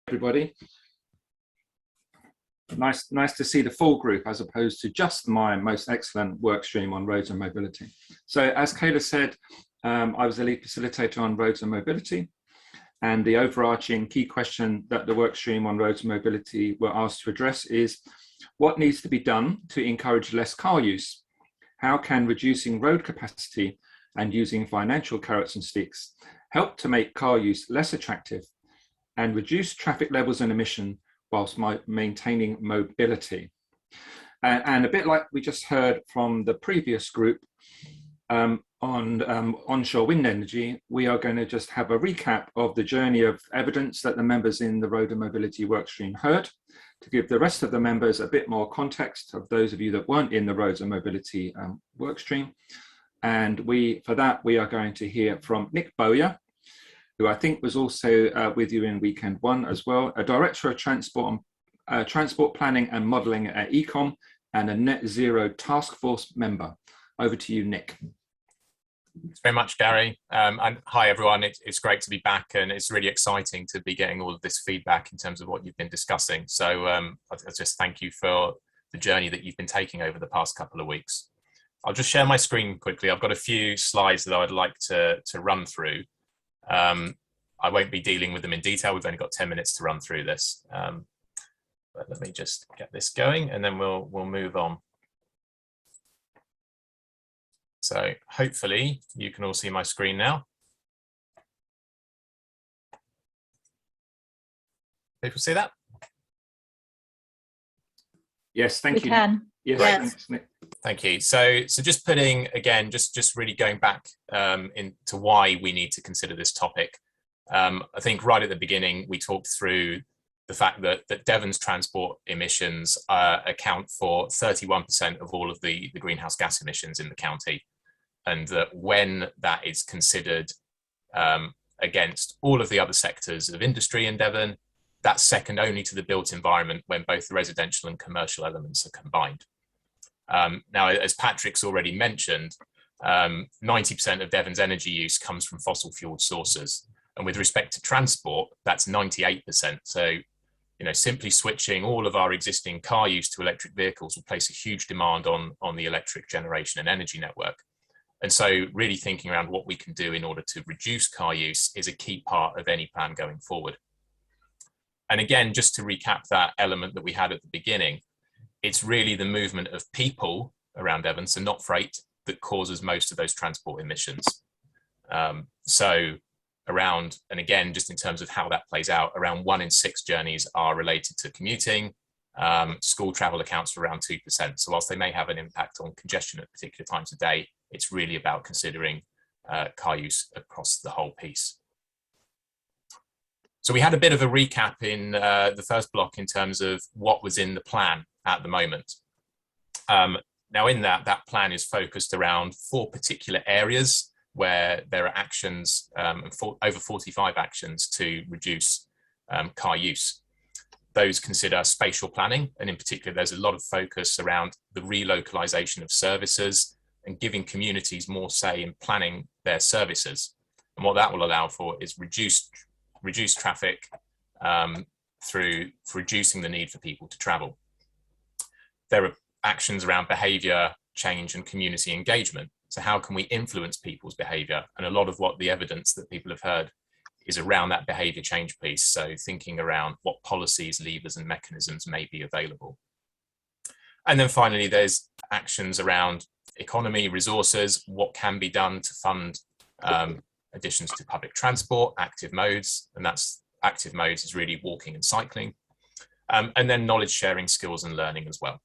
everybody. Nice to see the full group as opposed to just my most excellent work stream on roads and mobility. So as Kayla said, I was the lead facilitator on roads and mobility, and the overarching key question that the work stream on roads and mobility were asked to address is what needs to be done to encourage less car use? How can reducing road capacity and using financial carrots and sticks help to make car use less attractive and reduce traffic levels and emission whilst maintaining mobility? And a bit like we just heard from the previous group on onshore wind energy, we are going to just have a recap of the journey of evidence that the members in the road and mobility workstream heard, to give the rest of the members a bit more context of those of you that weren't in the roads and mobility workstream. And for that, we are going to hear from Nik Bowyer, who I think was also with you in weekend one as well, a director of transport planning and modelling at Ecom and a net zero task force member. Over to you, Nik. Thanks very much, Gary. And hi, everyone. It's great to be back, and it's really exciting to be getting all of this feedback in terms of what you've been discussing. So I just thank you for the journey that you've been taking over the past couple of weeks. I'll just share my screen quickly. I've got a few slides that I'd like to run through. I won't be dealing with them in detail. We've only got 10 minutes to run through this. But let me just get this going, and then we'll move on. So hopefully you can all see my screen now. People see that? Yes, thank you. We can. Yes, yes. Thanks, Nik. Thank you. So just putting, again, just really going back into why we need to consider this topic. I think right at the beginning, we talked through the fact that Devon's transport emissions account for 31% of all of the greenhouse gas emissions in the county. And that when that is considered against all of the other sectors of industry in Devon, that's second only to the built environment when both the residential and commercial elements are combined. Now, as Patrick's already mentioned, 90% of Devon's energy use comes from fossil fueled sources. And with respect to transport, that's 98%. So, simply switching all of our existing car use to electric vehicles will place a huge demand on the electric generation and energy network. And so really thinking around what we can do in order to reduce car use is a key part of any plan going forward. And again, just to recap that element that we had at the beginning, it's really the movement of people around Devon, so not freight, that causes most of those transport emissions. So around, and again, just in terms of how that plays out, around 1 in 6 journeys are related to commuting. School travel accounts for around 2%. So whilst they may have an impact on congestion at particular times of day, it's really about considering car use across the whole piece. So we had a bit of a recap in the first block in terms of what was in the plan at the moment. Now in that plan is focused around 4 particular areas where there are actions, over 45 actions to reduce car use. Those consider spatial planning, and in particular, there's a lot of focus around the relocalization of services and giving communities more say in planning their services. And what that will allow for is reduce traffic through reducing the need for people to travel. There are actions around behavior change and community engagement. So how can we influence people's behavior? And a lot of what the evidence that people have heard is around that behavior change piece. So thinking around what policies, levers and mechanisms may be available. And then finally, there's actions around economy, resources, what can be done to fund additions to public transport, active modes, and that's active modes is really walking and cycling. And then knowledge sharing, skills and learning as well.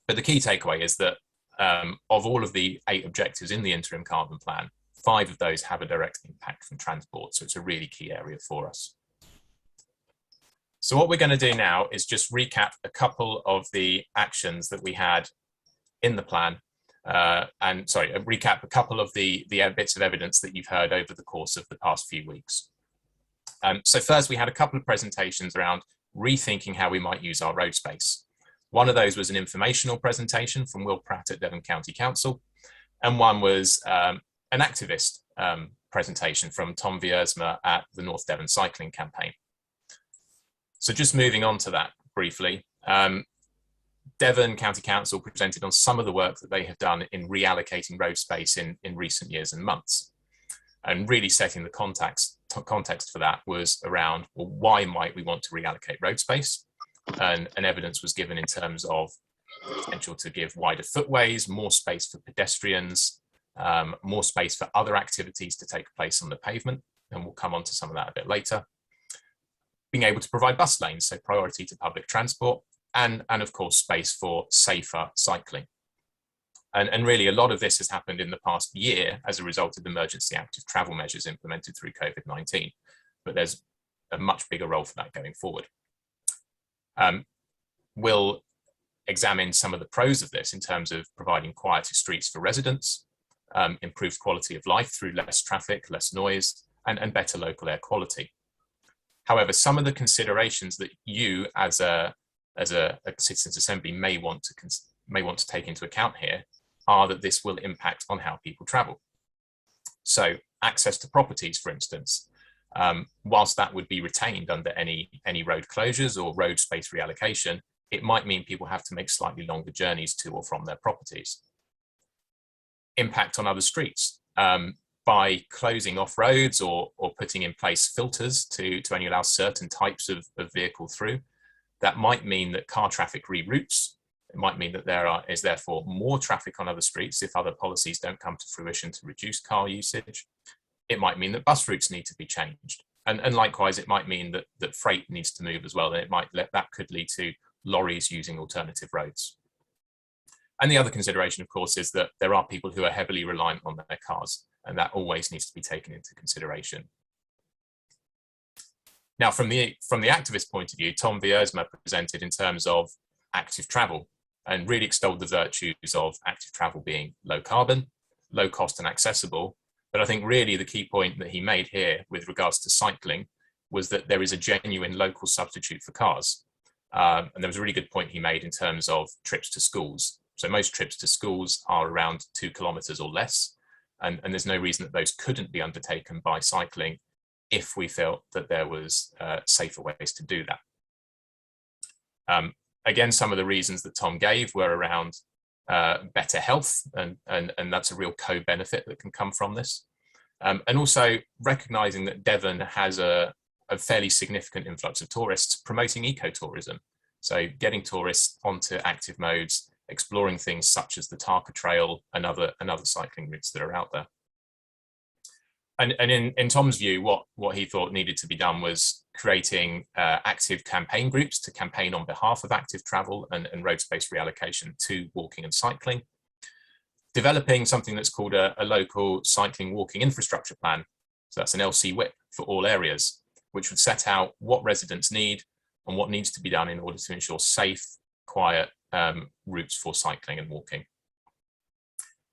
But the key takeaway is that of all of the 8 objectives in the interim carbon plan, 5 of those have a direct impact from transport. So it's a really key area for us. So what we're going to do now is just recap a couple of the actions that we had in the plan. Recap a couple of the bits of evidence that you've heard over the course of the past few weeks. So first, we had a couple of presentations around rethinking how we might use our road space. One of those was an informational presentation from Will Pratt at Devon County Council, and one was an activist presentation from Tom Viersma at the North Devon Cycling Campaign. So just moving on to that briefly, Devon County Council presented on some of the work that they have done in reallocating road space in recent years and months. And really setting the context for that was around, well, why might we want to reallocate road space? And evidence was given in terms of the potential to give wider footways, more space for pedestrians, more space for other activities to take place on the pavement. And we'll come on to some of that a bit later. Being able to provide bus lanes, so priority to public transport, and of course, space for safer cycling. And really, a lot of this has happened in the past year as a result of emergency active travel measures implemented through COVID-19, but there's a much bigger role for that going forward. We'll examine some of the pros of this in terms of providing quieter streets for residents, improved quality of life through less traffic, less noise, and better local air quality. However, some of the considerations that you as a Citizens Assembly may want to take into account here are that this will impact on how people travel. So access to properties, for instance, whilst that would be retained under any road closures or road space reallocation, it might mean people have to make slightly longer journeys to or from their properties. Impact on other streets. By closing off roads or putting in place filters to only allow certain types of vehicle through, that might mean that car traffic reroutes. It might mean that there is therefore more traffic on other streets if other policies don't come to fruition to reduce car usage. It might mean that bus routes need to be changed. And likewise, it might mean that freight needs to move as well. And that could lead to lorries using alternative roads. And the other consideration, of course, is that there are people who are heavily reliant on their cars, and that always needs to be taken into consideration. Now, from the activist point of view, Tom Wiersma presented in terms of active travel and really extolled the virtues of active travel being low carbon, low cost and accessible. But I think really the key point that he made here with regards to cycling was that there is a genuine local substitute for cars. And there was a really good point he made in terms of trips to schools. So most trips to schools are around 2 kilometers or less. And there's no reason that those couldn't be undertaken by cycling if we felt that there was safer ways to do that. Again, some of the reasons that Tom gave were around better health, and that's a real co-benefit that can come from this. And also recognizing that Devon has a fairly significant influx of tourists promoting ecotourism. So getting tourists onto active modes, exploring things such as the Tarka Trail and other cycling routes that are out there. And in Tom's view, what he thought needed to be done was creating active campaign groups to campaign on behalf of active travel and road space reallocation to walking and cycling. Developing something that's called a local cycling walking infrastructure plan. So that's an LC-WIP for all areas, which would set out what residents need and what needs to be done in order to ensure safe, quiet routes for cycling and walking.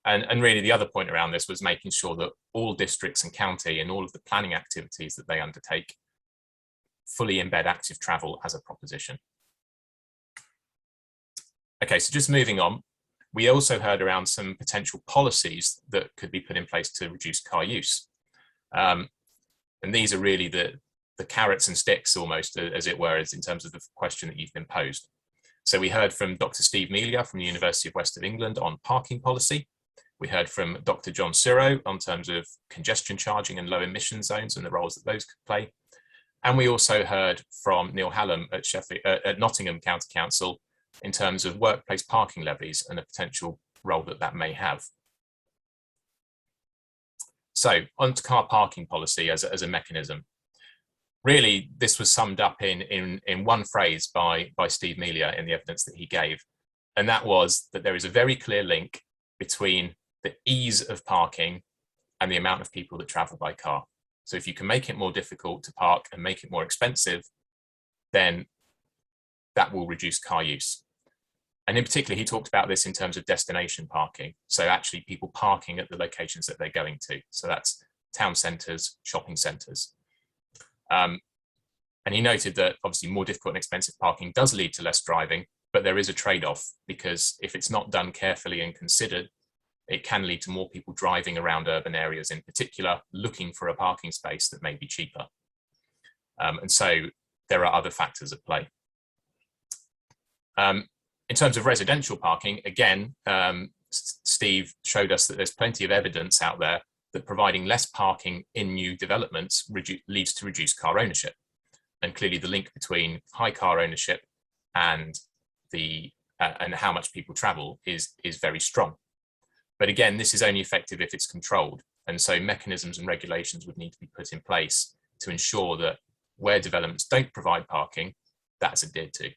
And really the other point around this was making sure that all districts and county and all of the planning activities that they undertake fully embed active travel as a proposition. Okay, so just moving on, we also heard around some potential policies that could be put in place to reduce car use. And these are really the carrots and sticks almost, as it were, as in terms of the question that you've been posed. So we heard from Dr. Steve Melia from the University of West of England on parking policy. We heard from Dr. John Siro on terms of congestion charging and low emission zones and the roles that those could play. And we also heard from Neil Hallam at Nottingham County Council in terms of workplace parking levies and the potential role that that may have. So onto car parking policy as a mechanism. Really, this was summed up in one phrase by Steve Melia in the evidence that he gave. And that was that there is a very clear link between the ease of parking and the amount of people that travel by car. So if you can make it more difficult to park and make it more expensive, then that will reduce car use. And in particular, he talked about this in terms of destination parking. So actually people parking at the locations that they're going to. So that's town centres, shopping centres. And he noted that obviously more difficult and expensive parking does lead to less driving, but there is a trade-off because if it's not done carefully and considered, it can lead to more people driving around urban areas in particular, looking for a parking space that may be cheaper. And so there are other factors at play. In terms of residential parking, again, Steve showed us that there's plenty of evidence out there that providing less parking in new developments leads to reduced car ownership. And clearly the link between high car ownership and how much people travel is very strong. But again, this is only effective if it's controlled. And so mechanisms and regulations would need to be put in place to ensure that where developments don't provide parking, that's adhered to.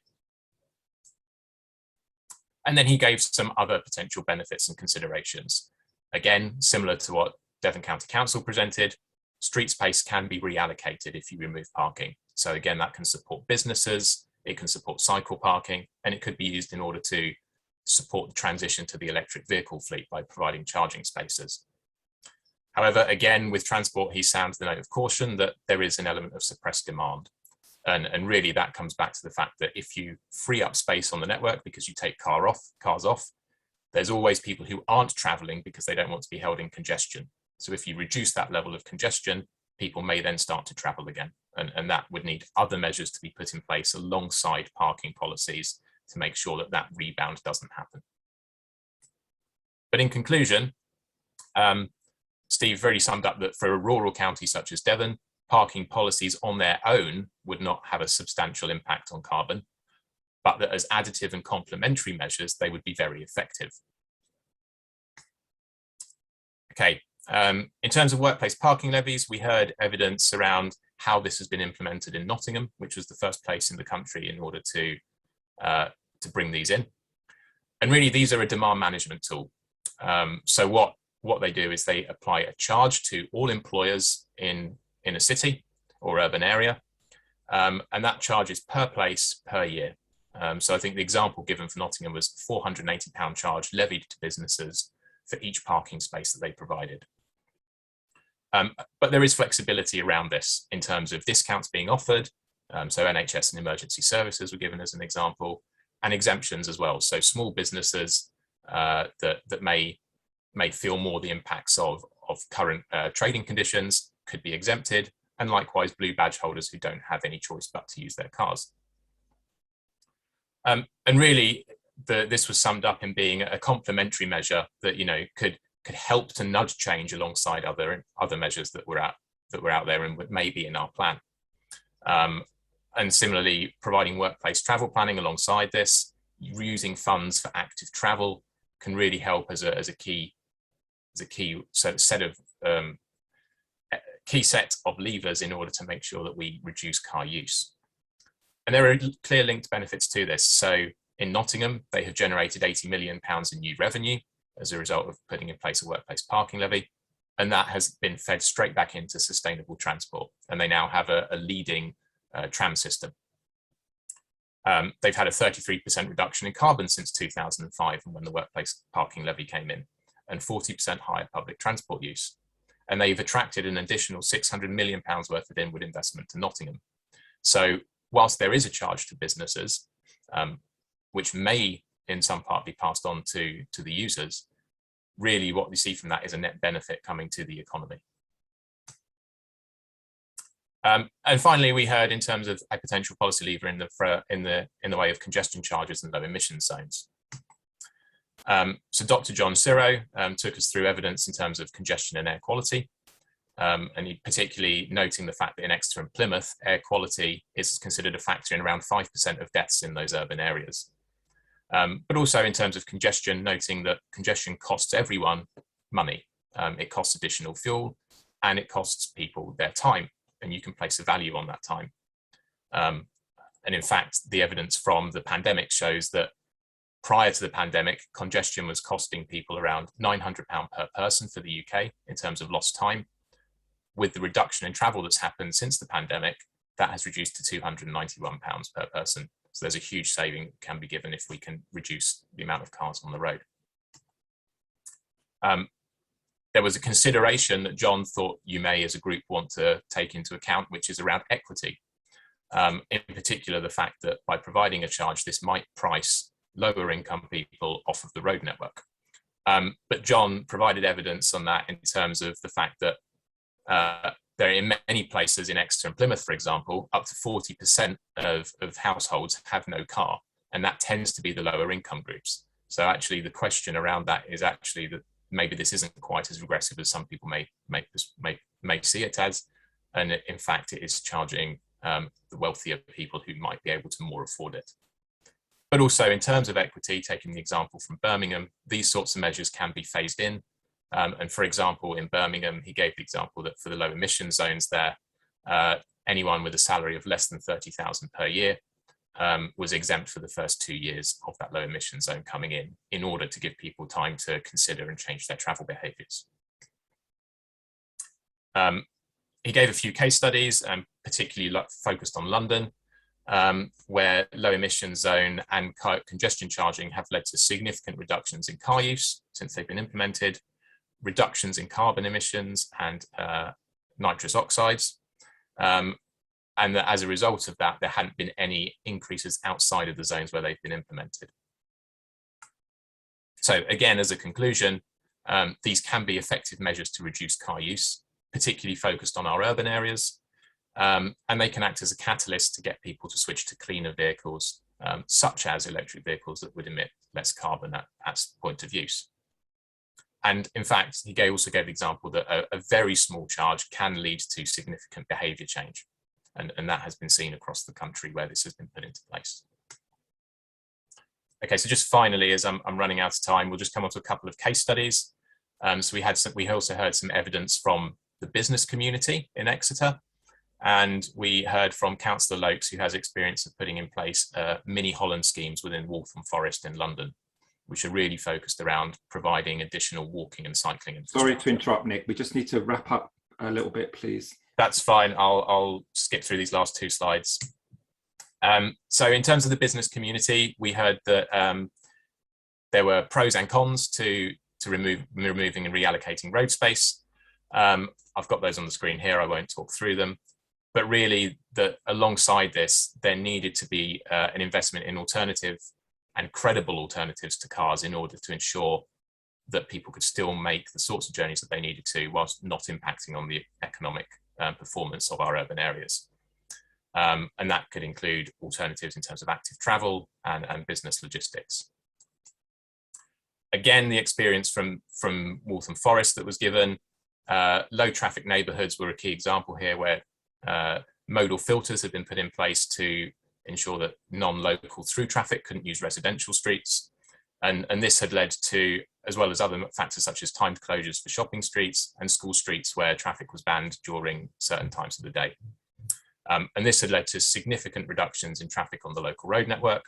And then he gave some other potential benefits and considerations. Again, similar to what Devon County Council presented, street space can be reallocated if you remove parking. So again, that can support businesses, it can support cycle parking, and it could be used in order to support the transition to the electric vehicle fleet by providing charging spaces. However, again, with transport, he sounds the note of caution that there is an element of suppressed demand. And really that comes back to the fact that if you free up space on the network because you take cars off, there's always people who aren't traveling because they don't want to be held in congestion. So if you reduce that level of congestion, people may then start to travel again. And that would need other measures to be put in place alongside parking policies to make sure that that rebound doesn't happen. But in conclusion, Steve really summed up that for a rural county such as Devon, parking policies on their own would not have a substantial impact on carbon, but that as additive and complementary measures, they would be very effective. Okay, in terms of workplace parking levies, we heard evidence around how this has been implemented in Nottingham, which was the first place in the country in order to bring these in. And really, these are a demand management tool. So what they do is they apply a charge to all employers in a city or urban area, and that charge is per place per year. So I think the example given for Nottingham was £480 charge levied to businesses for each parking space that they provided. But there is flexibility around this in terms of discounts being offered. So NHS and emergency services were given as an example, and exemptions as well. So small businesses that may feel more the impacts of current trading conditions could be exempted, and likewise blue badge holders who don't have any choice but to use their cars. And really, this was summed up in being a complementary measure that could help to nudge change alongside other measures that were out there and may be in our plan. And similarly, providing workplace travel planning alongside this, using funds for active travel can really help as a key set of levers in order to make sure that we reduce car use. And there are clear linked benefits to this. So in Nottingham, they have generated £80 million in new revenue as a result of putting in place a workplace parking levy. And that has been fed straight back into sustainable transport. And they now have a leading tram system. They've had a 33% reduction in carbon since 2005 when the workplace parking levy came in, and 40% higher public transport use. And they've attracted an additional £600 million worth of inward investment to Nottingham. So whilst there is a charge to businesses, which may in some part be passed on to the users, really what we see from that is a net benefit coming to the economy. And finally, we heard in terms of a potential policy lever in the way of congestion charges and low emission zones. So Dr. John Siro took us through evidence in terms of congestion and air quality, and he particularly noting the fact that in Exeter and Plymouth, air quality is considered a factor in around 5% of deaths in those urban areas. But also in terms of congestion, noting that congestion costs everyone money. It costs additional fuel and it costs people their time, and you can place a value on that time. And in fact, the evidence from the pandemic shows that prior to the pandemic, congestion was costing people around £900 per person for the UK in terms of lost time. With the reduction in travel that's happened since the pandemic, that has reduced to £291 per person. So there's a huge saving can be given if we can reduce the amount of cars on the road. There was a consideration that John thought you may as a group want to take into account, which is around equity. In particular, the fact that by providing a charge, this might price lower income people off of the road network. But John provided evidence on that in terms of the fact that there are in many places in Exeter and Plymouth, for example, up to 40% of households have no car, and that tends to be the lower income groups. So actually the question around that is actually that maybe this isn't quite as regressive as some people may see it as, and in fact it is charging the wealthier people who might be able to more afford it. But also in terms of equity, taking the example from Birmingham, these sorts of measures can be phased in. And for example, in Birmingham, he gave the example that for the low emission zones there, anyone with a salary of less than 30,000 per year was exempt for the first 2 years of that low emission zone coming in order to give people time to consider and change their travel behaviours. He gave a few case studies, particularly focused on London, where low emission zone and congestion charging have led to significant reductions in car use since they've been implemented, reductions in carbon emissions and nitrous oxides. And that as a result of that, there hadn't been any increases outside of the zones where they've been implemented. So again, as a conclusion, these can be effective measures to reduce car use, particularly focused on our urban areas. And they can act as a catalyst to get people to switch to cleaner vehicles, such as electric vehicles that would emit less carbon at point of use. And in fact, he also gave the example that a very small charge can lead to significant behaviour change. And that has been seen across the country where this has been put into place. Okay, so just finally, as I'm running out of time, we'll just come on to a couple of case studies. So we also heard some evidence from the business community in Exeter. And we heard from Councillor Lokes, who has experience of putting in place mini Holland schemes within Waltham Forest in London, which are really focused around providing additional walking and cycling infrastructure. Sorry to interrupt, Nick. We just need to wrap up a little bit, please. That's fine. I'll skip through these last two slides. So in terms of the business community, we heard that there were pros and cons to removing and reallocating road space. I've got those on the screen here. I won't talk through them. But really, that alongside this, there needed to be an investment in alternative and credible alternatives to cars in order to ensure that people could still make the sorts of journeys that they needed to, whilst not impacting on the economic performance of our urban areas. And that could include alternatives in terms of active travel and business logistics. Again, the experience from Waltham Forest that was given, low traffic neighbourhoods were a key example here, where modal filters had been put in place to ensure that non-local through traffic couldn't use residential streets. And this had led to, as well as other factors such as timed closures for shopping streets and school streets where traffic was banned during certain times of the day. And this had led to significant reductions in traffic on the local road network,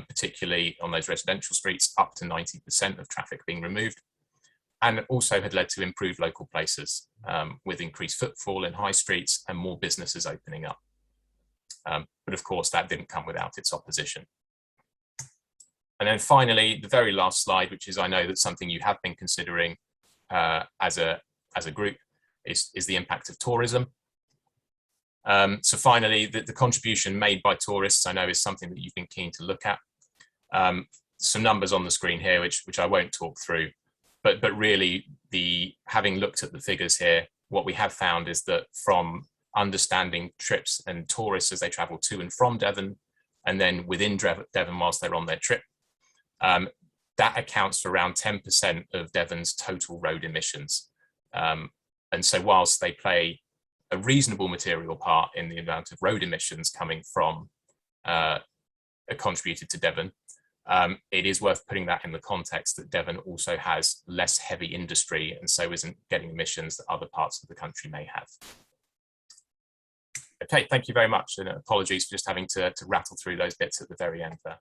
particularly on those residential streets, up to 90% of traffic being removed. And also had led to improved local places with increased footfall in high streets and more businesses opening up. But of course, that didn't come without its opposition. And then finally, the very last slide, which is, I know that's something you have been considering as a group, is the impact of tourism. So finally, the contribution made by tourists, I know, is something that you've been keen to look at. Some numbers on the screen here, which I won't talk through, but really, having looked at the figures here, what we have found is that from understanding trips and tourists as they travel to and from Devon, and then within Devon whilst they're on their trip, that accounts for around 10% of Devon's total road emissions. And so whilst they play a reasonable material part in the amount of road emissions coming from contributed to Devon, it is worth putting that in the context that Devon also has less heavy industry and so isn't getting emissions that other parts of the country may have. Okay, thank you very much, and apologies for just having to rattle through those bits at the very end there.